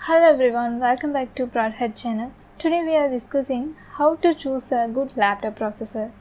Hello everyone, welcome back to Broadhead channel. Today we are discussing how to choose a good laptop processor.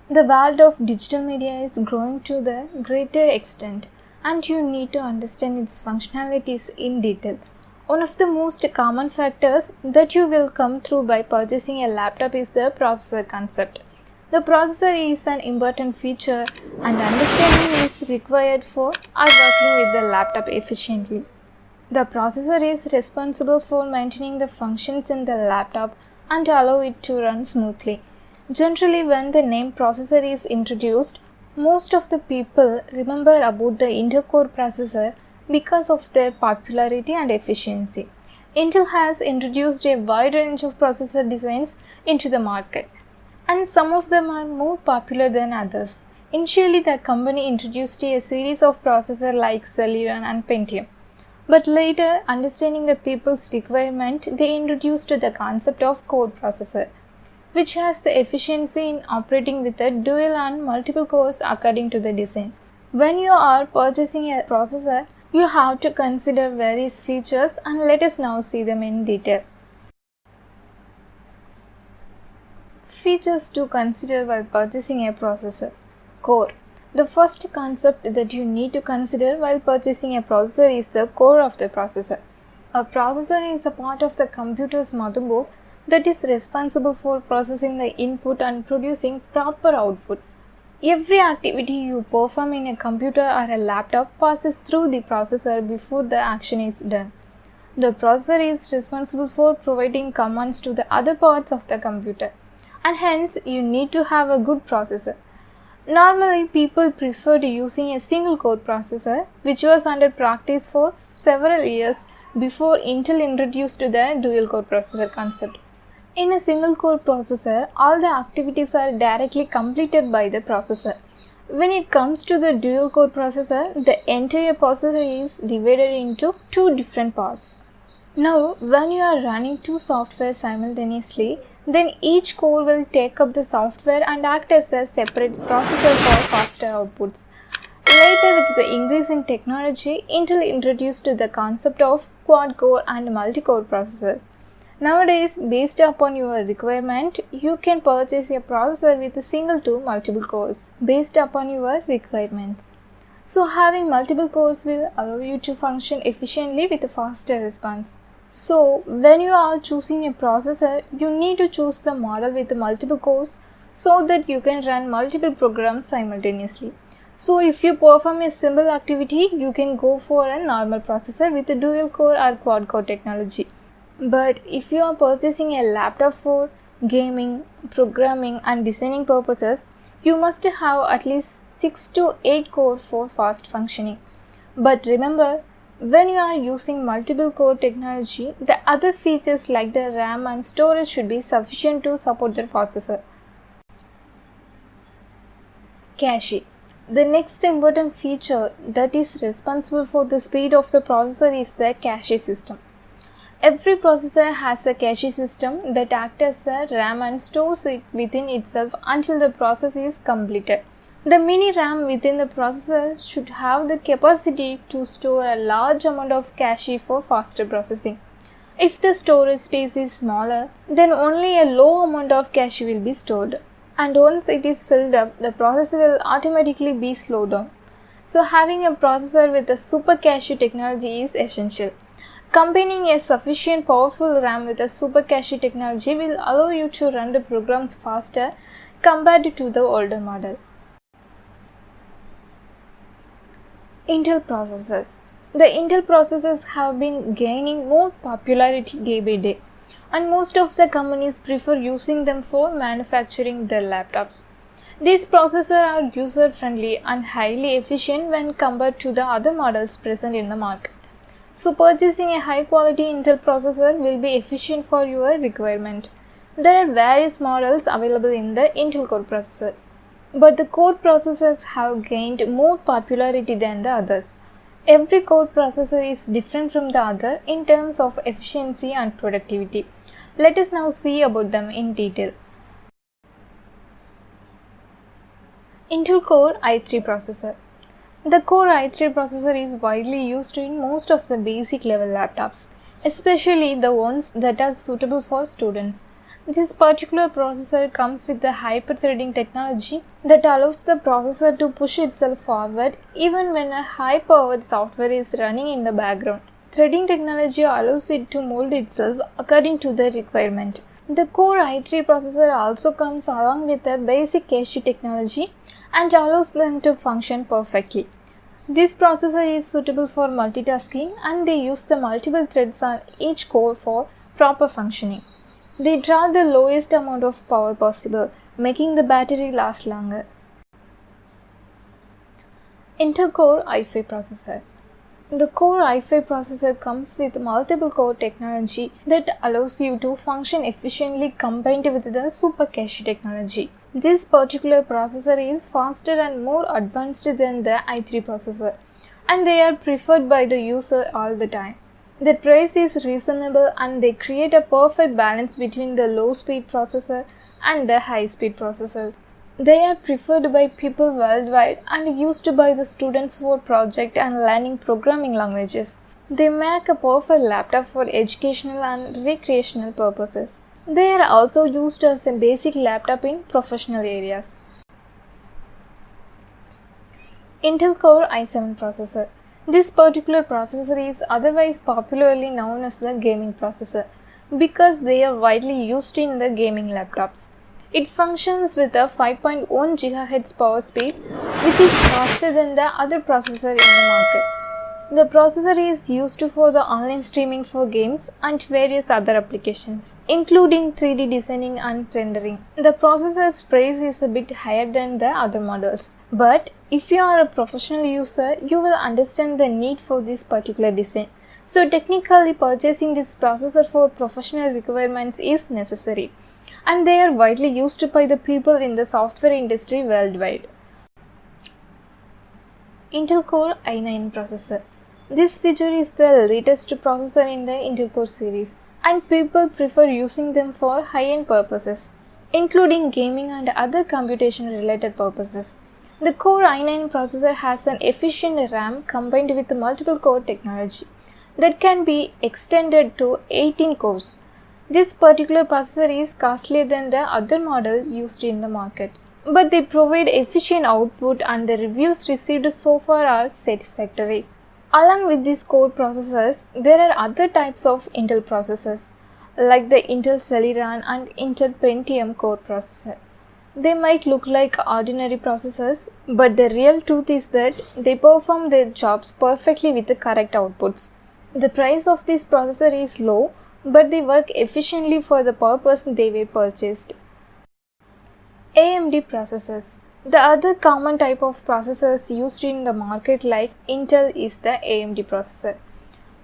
The world of digital media is growing to the greater extent and you need to understand its functionalities in detail. One of the most common factors that you will come through by purchasing a laptop is the processor concept. The processor is an important feature and understanding is required for working with the laptop efficiently. The processor is responsible for maintaining the functions in the laptop and allow it to run smoothly. Generally, when the name processor is introduced, most of the people remember about the Intel Core processor because of their popularity and efficiency. Intel has introduced a wide range of processor designs into the market, and some of them are more popular than others. Initially, the company introduced a series of processors like Celeron and Pentium. But later, understanding the people's requirement, they introduced the concept of core processor, which has the efficiency in operating with a dual and multiple cores according to the design. When you are purchasing a processor, you have to consider various features and let us now see them in detail. Features to consider while purchasing a processor. Core. The first concept that you need to consider while purchasing a processor is the core of the processor. A processor is a part of the computer's motherboard that is responsible for processing the input and producing proper output. Every activity you perform in a computer or a laptop passes through the processor before the action is done. The processor is responsible for providing commands to the other parts of the computer, and hence you need to have a good processor. Normally, people preferred using a single core processor, which was under practice for several years before Intel introduced the dual core processor concept. In a single core processor, all the activities are directly completed by the processor. When it comes to the dual core processor, the entire processor is divided into two different parts. Now, when you are running two softwares simultaneously, then each core will take up the software and act as a separate processor for faster outputs. Later, with the increase in technology, Intel introduced the concept of quad-core and multi-core processors. Nowadays, based upon your requirement, you can purchase a processor with a single to multiple cores based upon your requirements. So, having multiple cores will allow you to function efficiently with a faster response. So, when you are choosing a processor, you need to choose the model with multiple cores so that you can run multiple programs simultaneously. So, if you perform a simple activity, you can go for a normal processor with a dual core or quad core technology. But if you are purchasing a laptop for gaming, programming and designing purposes, you must have at least 6 to 8 cores for fast functioning. But remember, when you are using multiple core technology, the other features like the RAM and storage should be sufficient to support the processor. Cache. The next important feature that is responsible for the speed of the processor is the cache system. Every processor has a cache system that acts as a RAM and stores it within itself until the process is completed. The mini RAM within the processor should have the capacity to store a large amount of cache for faster processing. If the storage space is smaller, then only a low amount of cache will be stored. And once it is filled up, the processor will automatically be slowed down. So having a processor with a super cache technology is essential. Combining a sufficient powerful RAM with a super cache technology will allow you to run the programs faster compared to the older model. Intel processors. The Intel processors have been gaining more popularity day by day, and most of the companies prefer using them for manufacturing their laptops. These processors are user-friendly and highly efficient when compared to the other models present in the market. So purchasing a high-quality Intel processor will be efficient for your requirement. There are various models available in the Intel Core processor, but the core processors have gained more popularity than the others. Every core processor is different from the other in terms of efficiency and productivity. Let us now see about them in detail. Intel Core i3 processor. The Core i3 processor is widely used in most of the basic level laptops, especially the ones that are suitable for students. This particular processor comes with the hyper-threading technology that allows the processor to push itself forward even when a high-powered software is running in the background. Threading technology allows it to mold itself according to the requirement. The Core i3 processor also comes along with a basic cache technology and allows them to function perfectly. This processor is suitable for multitasking and they use the multiple threads on each core for proper functioning. They draw the lowest amount of power possible, making the battery last longer. Intel Core i5 processor. The Core i5 processor comes with multiple core technology that allows you to function efficiently combined with the super cache technology. This particular processor is faster and more advanced than the i3 processor, and they are preferred by the user all the time. The price is reasonable and they create a perfect balance between the low-speed processor and the high-speed processors. They are preferred by people worldwide and used by the students for project and learning programming languages. They make a perfect laptop for educational and recreational purposes. They are also used as a basic laptop in professional areas. Intel Core i7 processor. This particular processor is otherwise popularly known as the gaming processor because they are widely used in the gaming laptops. It functions with a 5.1 GHz power speed, which is faster than the other processor in the market. The processor is used for the online streaming for games and various other applications, including 3D designing and rendering. The processor's price is a bit higher than the other models, but if you are a professional user, you will understand the need for this particular design. So technically purchasing this processor for professional requirements is necessary, and they are widely used by the people in the software industry worldwide. Intel Core i9 processor. This feature is the latest processor in the Intel Core series, and people prefer using them for high-end purposes, including gaming and other computation-related purposes. The Core i9 processor has an efficient RAM combined with multiple core technology that can be extended to 18 cores. This particular processor is costlier than the other model used in the market, but they provide efficient output and the reviews received so far are satisfactory. Along with these core processors, there are other types of Intel processors like the Intel Celeron and Intel Pentium core processor. They might look like ordinary processors, but the real truth is that they perform their jobs perfectly with the correct outputs. The price of this processor is low, but they work efficiently for the purpose they were purchased. AMD processors. The other common type of processors used in the market like Intel is the AMD processor,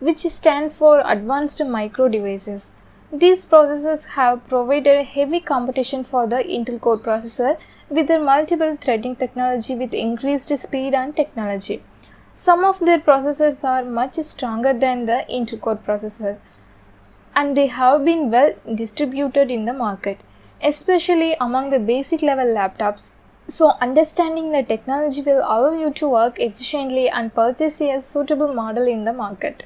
which stands for Advanced Micro Devices. These processors have provided heavy competition for the Intel Core processor with their multiple threading technology with increased speed and technology. Some of their processors are much stronger than the Intel Core processor, and they have been well distributed in the market, especially among the basic level laptops. So understanding the technology will allow you to work efficiently and purchase a suitable model in the market.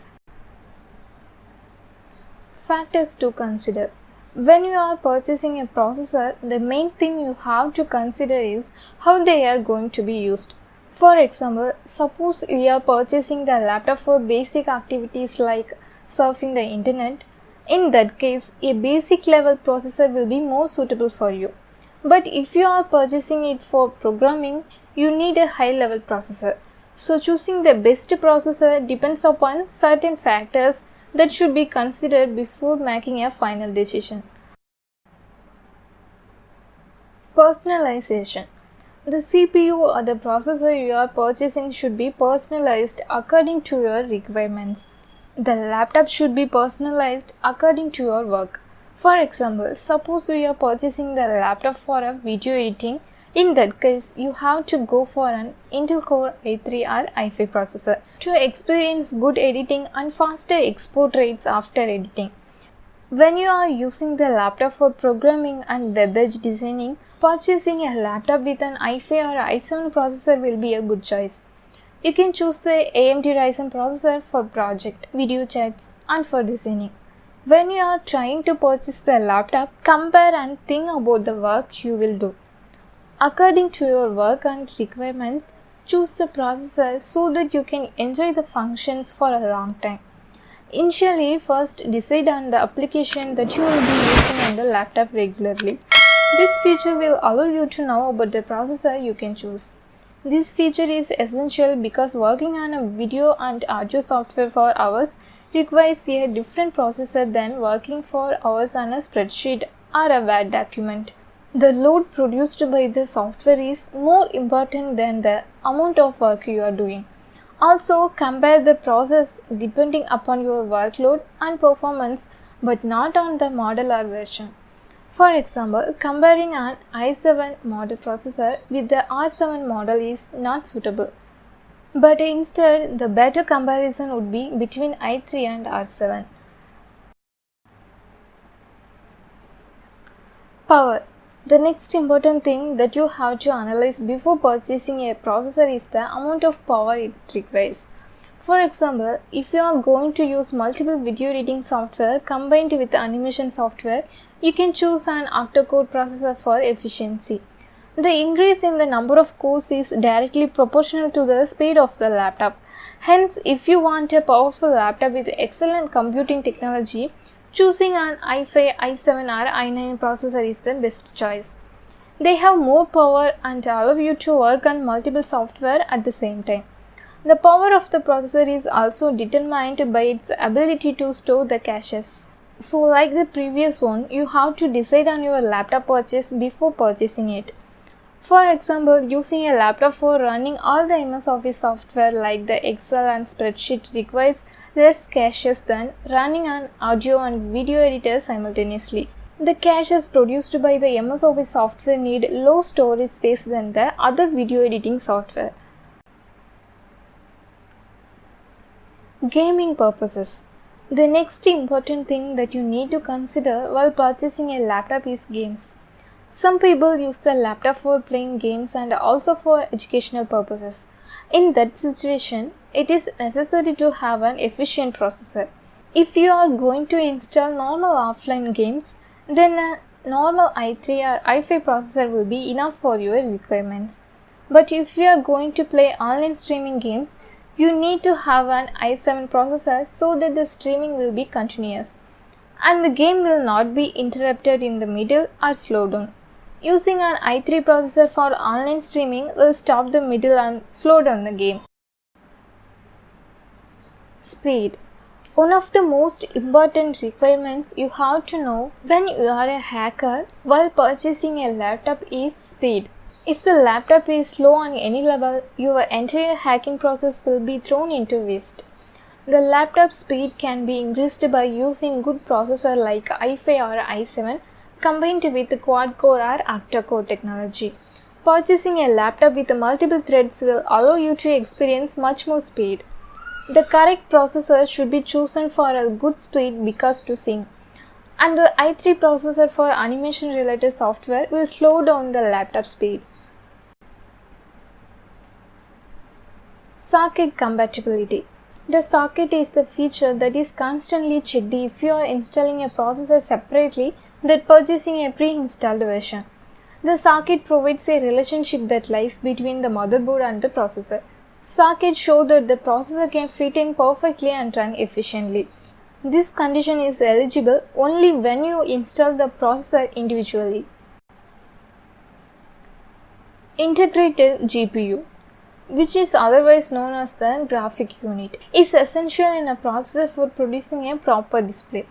Factors to consider. When you are purchasing a processor, the main thing you have to consider is how they are going to be used. For example, suppose you are purchasing the laptop for basic activities like surfing the internet. In that case, a basic level processor will be more suitable for you. But if you are purchasing it for programming, you need a high level processor. So choosing the best processor depends upon certain factors that should be considered before making a final decision. Personalization. The CPU or the processor you are purchasing should be personalized according to your requirements. The laptop should be personalized according to your work. For example, suppose you are purchasing the laptop for a video editing. In that case, you have to go for an Intel Core i3 or i5 processor to experience good editing and faster export rates after editing. When you are using the laptop for programming and web page designing, purchasing a laptop with an i5 or i7 processor will be a good choice. You can choose the AMD Ryzen processor for project, video chats, and for designing. When you are trying to purchase the laptop, compare and think about the work you will do. According to your work and requirements, choose the processor so that you can enjoy the functions for a long time. Initially, first decide on the application that you will be using on the laptop regularly. This feature will allow you to know about the processor you can choose. This feature is essential because working on a video and audio software for hours requires a different processor than working for hours on a spreadsheet or a Word document. The load produced by the software is more important than the amount of work you are doing. Also, compare the process depending upon your workload and performance, but not on the model or version. For example, comparing an i7 model processor with the R7 model is not suitable. But instead, the better comparison would be between i3 and R7. Power. The next important thing that you have to analyze before purchasing a processor is the amount of power it requires. For example, if you are going to use multiple video editing software combined with animation software, you can choose an octa-core processor for efficiency. The increase in the number of cores is directly proportional to the speed of the laptop. Hence, if you want a powerful laptop with excellent computing technology, choosing an i5, i7 or i9 processor is the best choice. They have more power and allow you to work on multiple software at the same time. The power of the processor is also determined by its ability to store the caches. So like the previous one, you have to decide on your laptop purchase before purchasing it. For example, using a laptop for running all the MS Office software like the Excel and spreadsheet requires less caches than running an audio and video editor simultaneously. The caches produced by the MS Office software need low storage space than the other video editing software. Gaming purposes. The next important thing that you need to consider while purchasing a laptop is games. Some people use the laptop for playing games and also for educational purposes. In that situation, it is necessary to have an efficient processor. If you are going to install normal offline games, then a normal i3 or i5 processor will be enough for your requirements. But if you are going to play online streaming games, you need to have an i7 processor so that the streaming will be continuous and the game will not be interrupted in the middle or slow down. Using an i3 processor for online streaming will stop the middle and slow down the game. Speed. One of the most important requirements you have to know when you are a hacker while purchasing a laptop is speed. If the laptop is slow on any level, your entire hacking process will be thrown into waste. The laptop speed can be increased by using good processor like i5 or i7 combined with quad-core or octa-core technology. Purchasing a laptop with multiple threads will allow you to experience much more speed. The correct processor should be chosen for a good speed because to sync. And the i3 processor for animation related software will slow down the laptop speed. Socket compatibility. The socket is the feature that is constantly checked if you are installing a processor separately than purchasing a pre-installed version. The socket provides a relationship that lies between the motherboard and the processor. Sockets show that the processor can fit in perfectly and run efficiently. This condition is eligible only when you install the processor individually. Integrated GPU, which is otherwise known as the graphic unit, is essential in a processor for producing a proper display.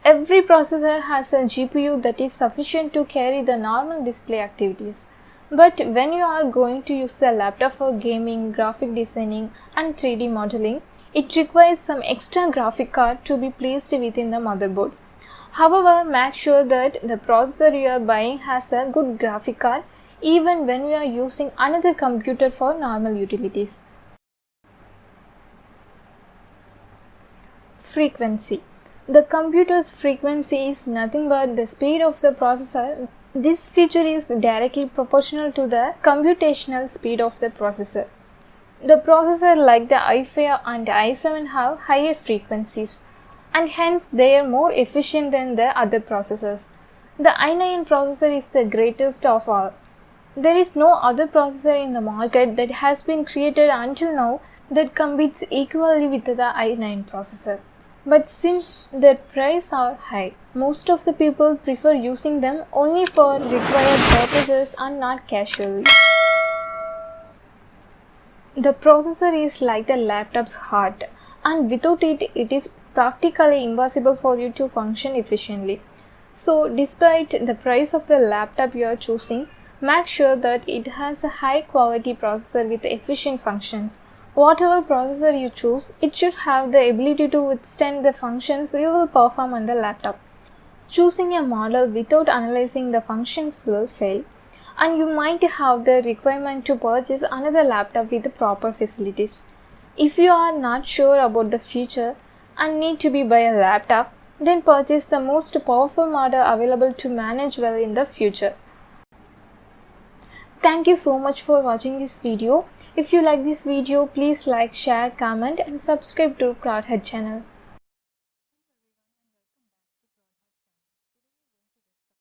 Every processor has a GPU that is sufficient to carry the normal display activities. But when you are going to use the laptop for gaming, graphic designing, and 3D modeling, it requires some extra graphic card to be placed within the motherboard. However, make sure that the processor you are buying has a good graphic card even when we are using another computer for normal utilities. Frequency. The computer's frequency is nothing but the speed of the processor. This feature is directly proportional to the computational speed of the processor. The processor like the i5 and i7 have higher frequencies and hence they are more efficient than the other processors. The i9 processor is the greatest of all. There is no other processor in the market that has been created until now that competes equally with the i9 processor. But since their prices are high, most of the people prefer using them only for required purposes and not casually. The processor is like the laptop's heart, and without it, it is practically impossible for you to function efficiently. So, despite the price of the laptop you are choosing, make sure that it has a high quality processor with efficient functions. Whatever processor you choose, it should have the ability to withstand the functions you will perform on the laptop. Choosing a model without analyzing the functions will fail, and you might have the requirement to purchase another laptop with the proper facilities. If you are not sure about the future and need to buy a laptop, then purchase the most powerful model available to manage well in the future. Thank you so much for watching this video. If you like this video, please like, share, comment and subscribe to Cloudhead channel.